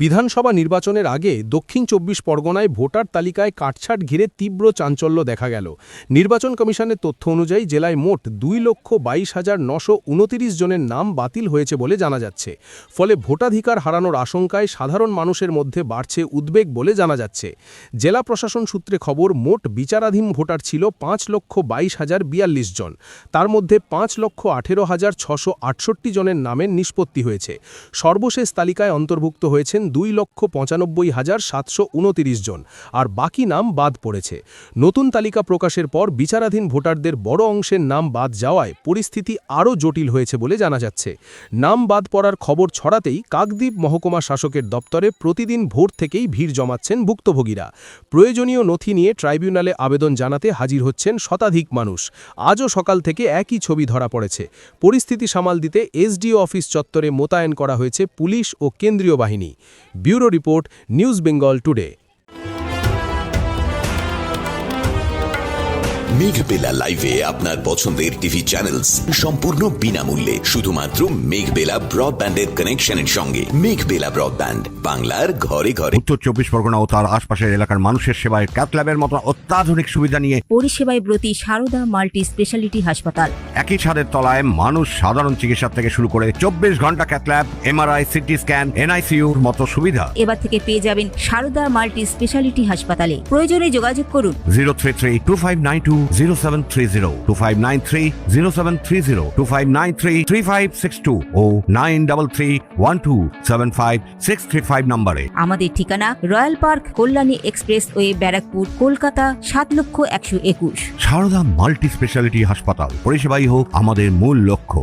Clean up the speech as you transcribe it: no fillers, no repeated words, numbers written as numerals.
বিধানসভা নির্বাচনের আগে দক্ষিণ ২৪ পরগনায় ভোটার তালিকায় কাটছাঁট ঘিরে তীব্র চাঞ্চল্য দেখা গেল। নির্বাচন কমিশনের তথ্য অনুযায়ী জেলায় মোট ২,২২,৯২৯ জনের নাম বাতিল হয়েছে বলে জানা যাচ্ছে। ফলে ভোটাধিকার হারানোর আশঙ্কায় সাধারণ মানুষের মধ্যে বাড়ছে উদ্বেগ বলে জানা যাচ্ছে। জেলা প্রশাসন সূত্রে খবর, মোট বিচারাধীন ভোটার ছিল ৫,২২,০৪২ জন। তার মধ্যে ৫,১৮,৬৬৮ জনের নামের নিষ্পত্তি হয়েছে। সর্বশেষ তালিকায় অন্তর্ভুক্ত হয়েছে ২,৯৫,৭২৯ জন, আর বাকি নাম বাদ পড়েছে। নতুন তালিকা প্রকাশের পর বিচারাধীন ভোটারদের বড় অংশের নাম বাদ যাওয়ায় পরিস্থিতি আরও জটিল হয়েছে বলে জানা যাচ্ছে। নাম বাদ পড়ার খবর ছড়াতেই কাকদ্বীপ মহকুমা শাসকের দপ্তরে প্রতিদিন ভোর থেকেই ভিড় জমাচ্ছেন ভুক্তভোগীরা। প্রয়োজনীয় নথি নিয়ে ট্রাইব্যুনালে আবেদন জানাতে হাজির হচ্ছেন শতাধিক মানুষ। আজও সকাল থেকে একই ছবি ধরা পড়েছে। পরিস্থিতি সামাল দিতে এসডিও অফিস চত্বরে মোতায়েন করা হয়েছে পুলিশ ও কেন্দ্রীয় বাহিনী। Bureau report, news Bengal today. Meghbela লাইভে আপনার পছন্দের টিভি চ্যানেলস সম্পূর্ণ বিনামূল্যে, শুধুমাত্র মেঘবেলা ব্রডব্যান্ডের কানেকশনের সঙ্গে। মেঘবেলা ব্রডব্যান্ড, বাংলার ঘরে ঘরে। উত্তর ২৪ পরগনা ও তার আশপাশের এলাকার মানুষের সেবায় ক্যাথল্যাবের মতো অত্যাধুনিক সুবিধা নিয়ে পরিষেবায় ব্রতী সারদা মাল্টি স্পেশালিটি হাসপাতাল। একই ছাদের তলায় মানুষ সাধারণ চিকিৎসা থেকে শুরু করে ২৪ ঘন্টা ক্যাথল্যাব, এমআরআই, সিটি স্ক্যান, এনআইসিইউর মতো সুবিধা এবার থেকে পেয়ে যাবেন সারদা মাল্টি স্পেশালিটি হাসপাতালে। প্রয়োজনে যোগাযোগ করুন 033-2592-0730, 2593-0730, 2593-3562 ও 9331275635 নম্বরে। আমাদের ঠিকানা Royal Park, Kalyani expressway, Barrackpore, Kolkata ৭,১২১। সারদা মাল্টি স্পেশালিটি হাসপাতাল, পরিষেবাই হোক আমাদের মূল লক্ষ্য।